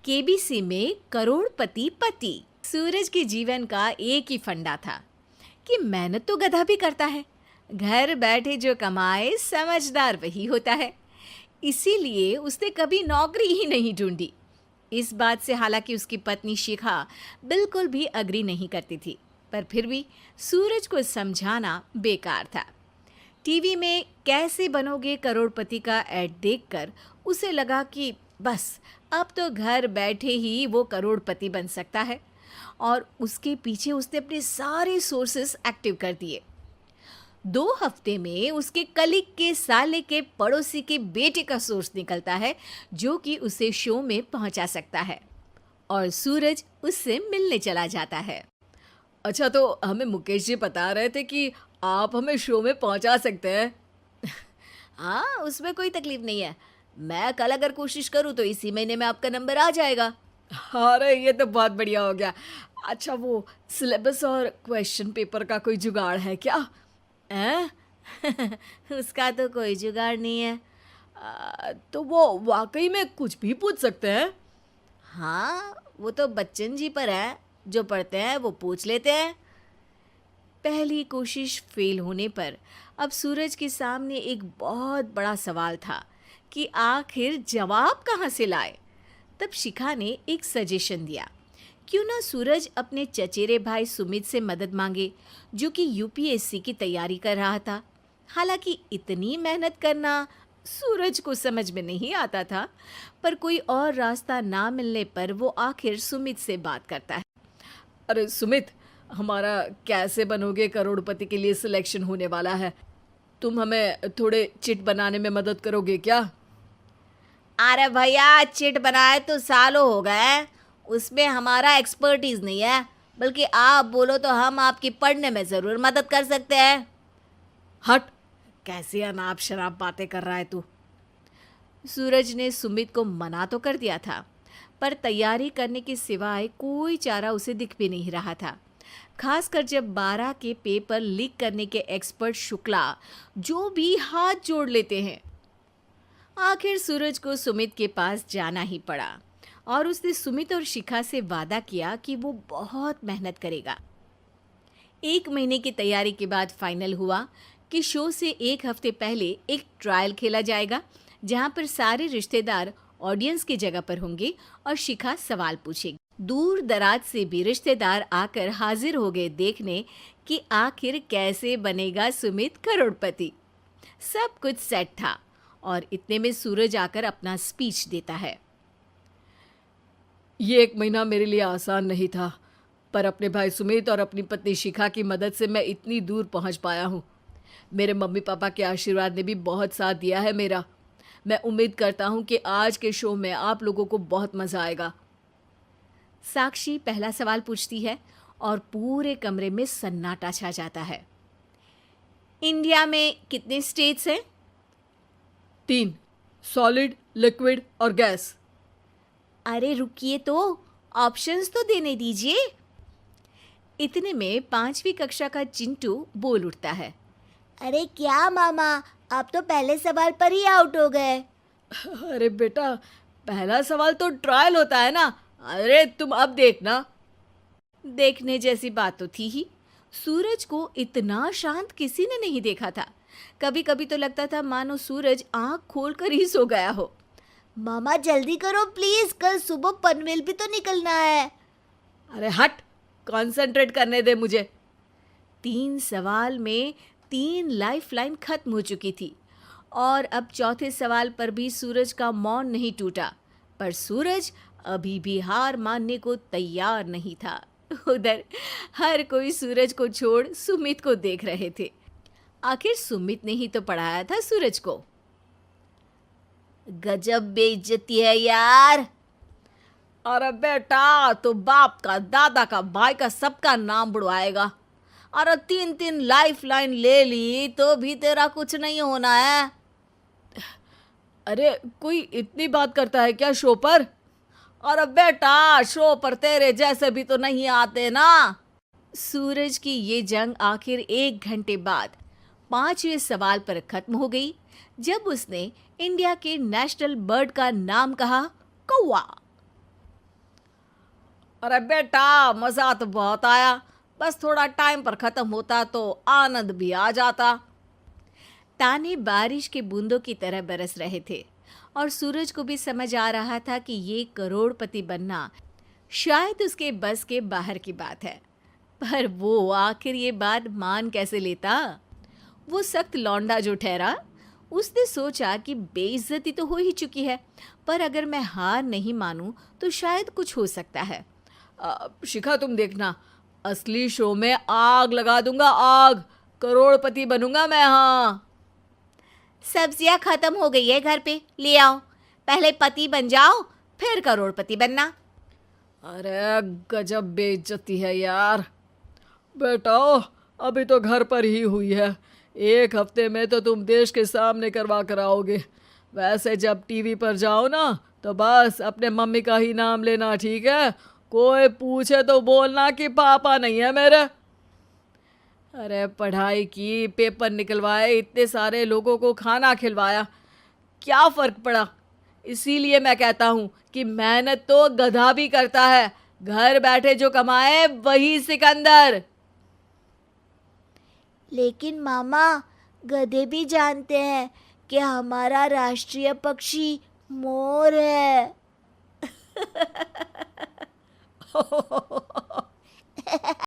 KBC में करोड़पति पति। सूरज के जीवन का एक ही फंडा था कि मेहनत तो गधा भी करता है, घर बैठे जो कमाए समझदार वही होता है। इसीलिए उसने कभी नौकरी ही नहीं ढूंढी। इस बात से हालांकि उसकी पत्नी शिखा बिल्कुल भी अग्री नहीं करती थी, पर फिर भी सूरज को समझाना बेकार था। टीवी में कैसे बनोगे करोड़पति का ऐड देखकर उसे लगा कि बस अब तो घर बैठे ही वो करोड़पति बन सकता है, और उसके पीछे उसने अपने सारे सोर्सेस एक्टिव कर दिए। 2 हफ्ते में उसके कलीग के साले के पड़ोसी के बेटे का सोर्स निकलता है जो कि उसे शो में पहुंचा सकता है, और सूरज उससे मिलने चला जाता है। अच्छा, तो हमें मुकेश जी बता रहे थे कि आप हमें शो में पहुंचा सकते हैं। हाँ, उसमें कोई तकलीफ नहीं है। मैं कल अगर कोशिश करूँ तो इसी महीने में आपका नंबर आ जाएगा। अरे ये तो बहुत बढ़िया हो गया। अच्छा, वो सिलेबस और क्वेश्चन पेपर का कोई जुगाड़ है क्या? हैं? उसका तो कोई जुगाड़ नहीं है। तो वो वाकई में कुछ भी पूछ सकते हैं? हाँ, वो तो बच्चन जी पर है, जो पढ़ते हैं वो पूछ लेते हैं। पहली कोशिश फेल होने पर अब सूरज के सामने एक बहुत बड़ा सवाल था कि आखिर जवाब कहाँ से लाए। तब शिखा ने एक सजेशन दिया, क्यों ना सूरज अपने चचेरे भाई सुमित से मदद मांगे, जो कि यूपीएससी की तैयारी कर रहा था। हालांकि इतनी मेहनत करना सूरज को समझ में नहीं आता था, पर कोई और रास्ता ना मिलने पर वो आखिर सुमित से बात करता है। अरे सुमित, हमारा कैसे बनोगे करोड़पति के लिए सिलेक्शन होने वाला है। तुम हमें थोड़े चिट बनाने में मदद करोगे क्या? अरे भैया, चिट बनाए तो सालों हो गए, उसमें हमारा एक्सपर्टीज नहीं है, बल्कि आप बोलो तो हम आपकी पढ़ने में ज़रूर मदद कर सकते हैं। हट, कैसी अनाप शराब बातें कर रहा है तू। सूरज ने सुमित को मना तो कर दिया था, पर तैयारी करने के सिवाय कोई चारा उसे दिख भी नहीं रहा था, खासकर जब 12 के पेपर लीक करने के एक्सपर्ट शुक्ला जो भी हाथ जोड़ लेते हैं। आखिर सूरज को सुमित के पास जाना ही पड़ा, और उसने सुमित और शिखा से वादा किया कि वो बहुत मेहनत करेगा। 1 महीने की तैयारी के बाद फाइनल हुआ कि शो से 1 हफ्ते पहले एक ट्रायल खेला जाएगा, जहां पर सारे रिश्तेदार ऑडियंस की जगह पर होंगे और शिखा सवाल पूछेगी। दूर दराज से भी रिश्तेदार आकर हाजिर हो गए देखने कि आखिर कैसे बनेगा सुमित करोड़पति। सब कुछ सेट था, और इतने में सूरज आकर अपना स्पीच देता है। ये 1 महीना मेरे लिए आसान नहीं था, पर अपने भाई सुमित और अपनी पत्नी शिखा की मदद से मैं इतनी दूर पहुंच पाया हूँ। मेरे मम्मी पापा के आशीर्वाद ने भी बहुत साथ दिया है मेरा। मैं उम्मीद करता हूँ कि आज के शो में आप लोगों को बहुत मज़ा आएगा। साक्षी पहला सवाल पूछती है और पूरे कमरे में सन्नाटा छा जाता है। इंडिया में कितने स्टेट्स हैं? 3, सॉलिड, लिक्विड और गैस। अरे रुकिए, तो ऑप्शंस तो देने दीजिए। इतने में 5वीं कक्षा का चिंटू बोल उठता है। अरे क्या मामा, आप तो पहले सवाल पर ही आउट हो गए। अरे बेटा, पहला सवाल तो ट्रायल होता है ना। अरे तुम अब देखना। देखने जैसी बात तो थी ही। सूरज को इतना शांत किसी ने नहीं देखा था। कभी कभी तो लगता था मानो सूरज आंख खोलकर ही सो गया हो। मामा जल्दी करो प्लीज, कल सुबह पनवेल भी तो निकलना है। अरे हट, कंसंट्रेट करने दे मुझे। 3 सवाल में 3 लाइफलाइन खत्म हो चुकी थी, और अब चौथे सवाल पर भी सूरज का मौन नहीं टूटा। पर सूरज अभी भी हार मानने को तैयार नहीं था। उधर हर कोई सूरज को छोड़ सुमित को देख रहे थे। आखिर सुमित ने ही तो पढ़ाया था सूरज को। गजब बेइज्जती है यार। अरे बेटा, तो बाप का, दादा का, भाई का, सबका नाम बुड़वाएगा। अरे 3 लाइफलाइन ले ली तो भी तेरा कुछ नहीं होना है। अरे कोई इतनी बात करता है क्या शो पर? अरे बेटा, शो पर तेरे जैसे भी तो नहीं आते ना। सूरज की ये जंग आखिर 1 घंटे बाद 5वें सवाल पर खत्म हो गई, जब उसने इंडिया के नेशनल बर्ड का नाम कहा, कौवा। अरे बेटा, मजा तो बहुत आया, बस थोड़ा टाइम पर खत्म होता तो आनंद भी आ जाता। ताने बारिश के बूंदों की तरह बरस रहे थे और सूरज को भी समझ आ रहा था कि ये करोड़पति बनना शायद उसके बस के बाहर की बात है। पर वो आखिर ये बात मान कैसे लेता? वो सख्त लौंडा जो ठहरा, उसने सोचा कि बेइज्जती तो हो ही चुकी है, पर अगर मैं हार नहीं मानूं तो शायद कुछ हो सकता है। शिखा, तुम देखना, असली शो में आग लगा दूंगा, आग, करोड़पति बनूंगा मैं। हाँ, सब्जियां खत्म हो गई है घर पे, ले आओ। पहले पति बन जाओ, फिर करोड़पति बनना। अरे गजब बेइज्जती है यार। बेटा, अभी तो घर पर ही हुई है, 1 हफ्ते में तो तुम देश के सामने करवा कर आओगे। वैसे जब टीवी पर जाओ ना, तो बस अपने मम्मी का ही नाम लेना, ठीक है? कोई पूछे तो बोलना कि पापा नहीं है मेरे। अरे पढ़ाई की, पेपर निकलवाए, इतने सारे लोगों को खाना खिलवाया, क्या फ़र्क पड़ा? इसीलिए मैं कहता हूँ कि मेहनत तो गधा भी करता है, घर बैठे जो कमाए वही सिकंदर। लेकिन मामा, गधे भी जानते हैं कि हमारा राष्ट्रीय पक्षी मोर है।